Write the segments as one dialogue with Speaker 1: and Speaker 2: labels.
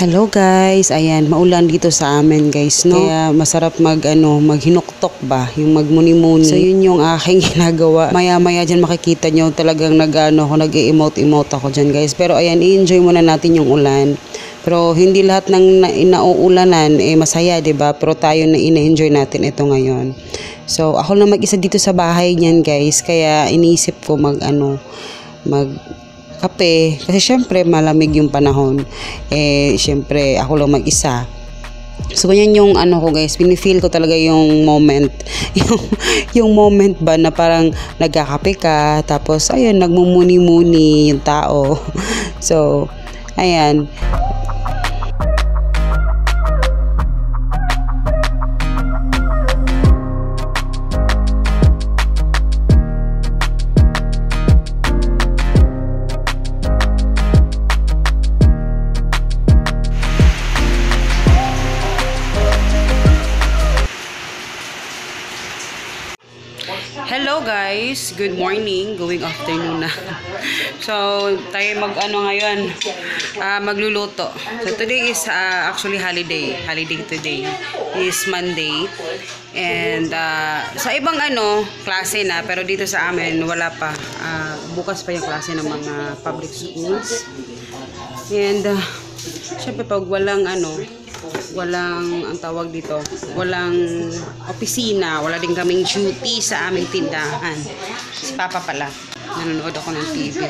Speaker 1: Hello guys, ayan, maulan dito sa amin guys, no? Kaya masarap maghinuktok ba, yung magmuni-muni. So yun yung aking ginagawa. Maya-maya dyan makikita nyo talagang nag-emote-emote ako dyan guys. Pero ayan, i-enjoy muna natin yung ulan. Pero hindi lahat ng nauulanan masaya, 'di ba? Pero tayo na ina-enjoy natin ito ngayon. So ako lang mag-isa dito sa bahay niyan guys, kaya iniisip ko kape kasi syempre malamig yung panahon, syempre ako lang mag-isa. So ganyan yung ko guys, pinifeel ko talaga yung moment yung moment ba na parang nagkakape ka tapos ayun nagmumuni-muni yung tao. So ayan. Hello guys, good morning, going afternoon na. So, tayo ngayon, magluluto. So, today is actually holiday today is Monday. And sa ibang klase na, pero dito sa amin wala pa. Bukas pa yung klase ng mga public schools. And syempre pag walang ang tawag dito, walang opisina, wala din kaming duty sa aming tindahan. Si Papa pala, nanonood ako ng TV.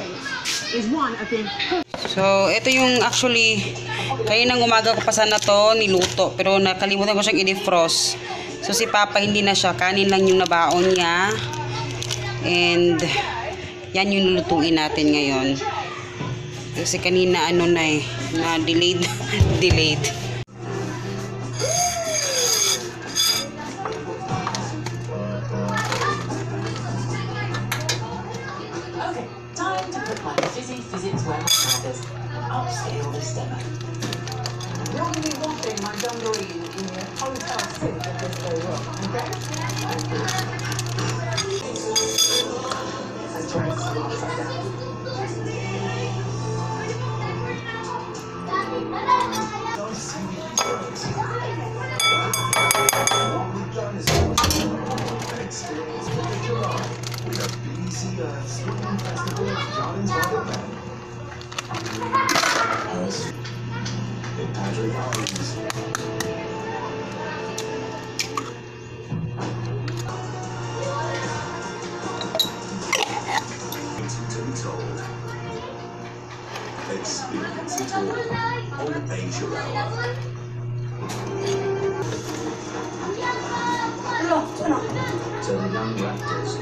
Speaker 1: So, ito yung actually, kaninang umaga ko pa sana to niluto, pero nakalimutan ko siyang i-defrost. So, si Papa hindi na siya, kanin lang yung nabaon niya. And, yan yung lulutuin natin ngayon. Kasi kanina na delayed.
Speaker 2: Visits where matters. Upscale this demo. You're going to be watching my dungaree in your hotel suite at this very room, okay? And try to see upside down. We have BBC Swimming Festival at Gardens by the Bay. In Patrick Hopkins. To be told. Experience it all on Asia Hour. To the young raptors.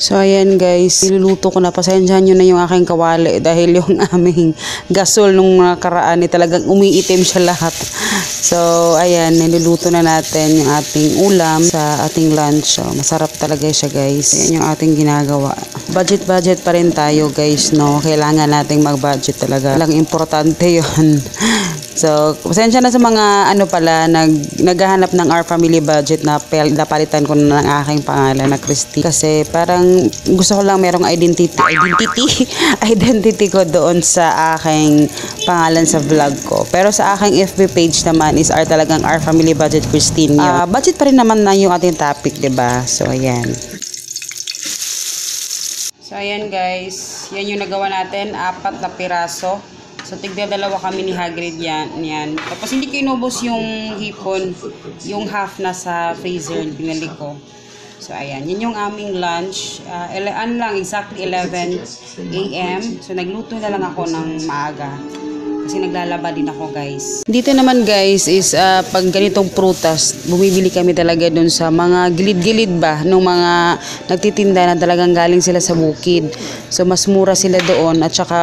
Speaker 1: So ayan guys, niluluto ko na, pasensyahan nyo na yung aking kawali dahil yung aming gasol nung nakaraan talagang umiitim siya lahat. So ayan, niluluto na natin yung ating ulam sa ating lunch. So, masarap talaga siya guys. Ayan yung ating ginagawa. Budget pa rin tayo guys, no? Kailangan nating mag-budget talaga. Lang importante yun. So, pasensya na sa mga naghahanap ng Our Family Budget na napalitan ko na ng aking pangalan na Christy. Kasi parang gusto ko lang merong identity ko doon sa aking pangalan sa vlog ko. Pero sa aking FB page naman is talagang Our Family Budget Christine yun. Budget pa rin naman na yung ating topic, 'di ba? So, ayan. So, ayan guys. Yan yung nagawa natin. 4 na piraso. So, tigda-dalawa kami ni Hagrid yan. Tapos, hindi ko inubos yung hipon. Yung half na sa freezer, binali ko. So, ayan. Yan yung aming lunch. Exactly 11 a.m. So, nagluto na lang ako ng maaga. Kasi naglalaba din ako, guys. Dito naman, guys, is pag ganitong prutas, bumibili kami talaga doon sa mga gilid-gilid ba, nung mga nagtitinda na talagang galing sila sa bukid. So, mas mura sila doon. At saka,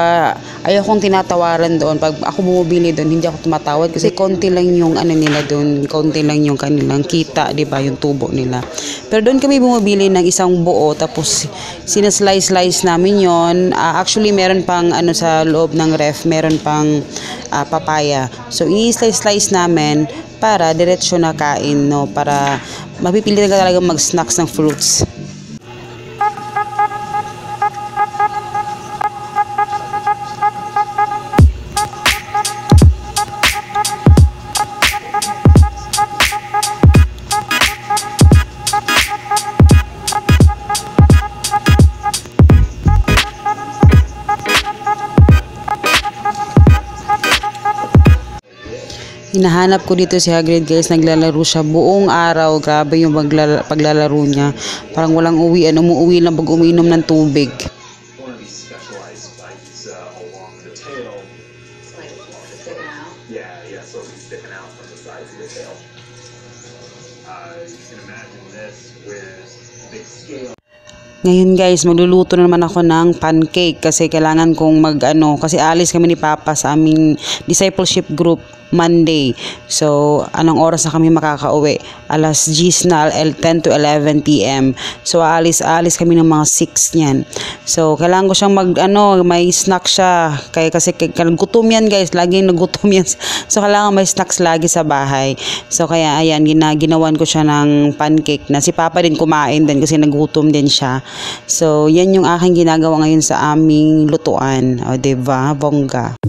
Speaker 1: ayaw kong tinatawaran doon. Pag ako bumibili doon, hindi ako tumatawad. Kasi konti lang yung ano nila doon. Konti lang yung kanilang kita, di ba, yung tubo nila. Pero doon kami bumibili ng isang buo. Tapos, sinaslice-slice namin yon. Actually, meron pang ano sa loob ng ref, meron pang papaya. So, i-slice namin para diretsyo na kain, no? Para mapipili ka talaga mag-snacks ng fruits. Hinahanap ko dito si Hagrid, guys. Naglalaro siya buong araw. Grabe yung paglalaro niya. Parang walang uwian. Umuwi lang pag umiinom ng tubig.
Speaker 3: One of these specialized spikes along the tail. Yeah, so he's sticking out from the sides of the tail. You can imagine this with big scale.
Speaker 1: Ngayon, guys, magluluto na naman ako ng pancake kasi kailangan kong kasi alis kami ni Papa sa aming discipleship group Monday. So, anong oras na kami makakauwi? Alas 10 na, 10 to 11 p.m. So, alis kami ng mga 6 niyan. So, kailangan ko siyang may snack siya. Kasi gutom yan, guys. Laging nagutom yan. So, kailangan may snacks lagi sa bahay. So, kaya, ayan, ginawan ko siya ng pancake na si Papa din kumain din kasi nagutom din siya. So, yan yung aking ginagawa ngayon sa aming lutuan. O, diba? Bongga.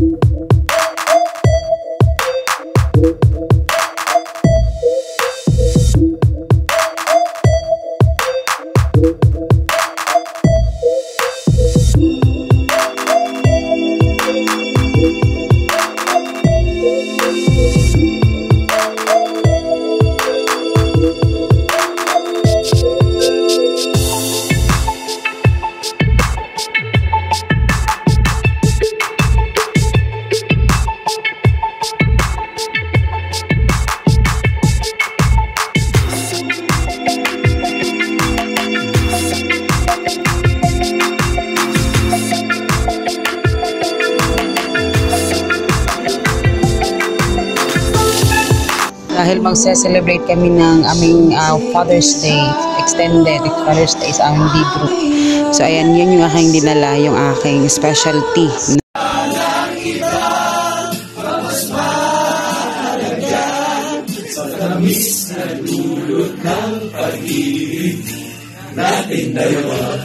Speaker 1: Dahil magse-celebrate kami ng aming Father's Day, extended Father's Day sa aming D group. So ayan, yan yung aking dinala, yung aking specialty. Sa tamis na dulot ng pag-ibig natin dalawa.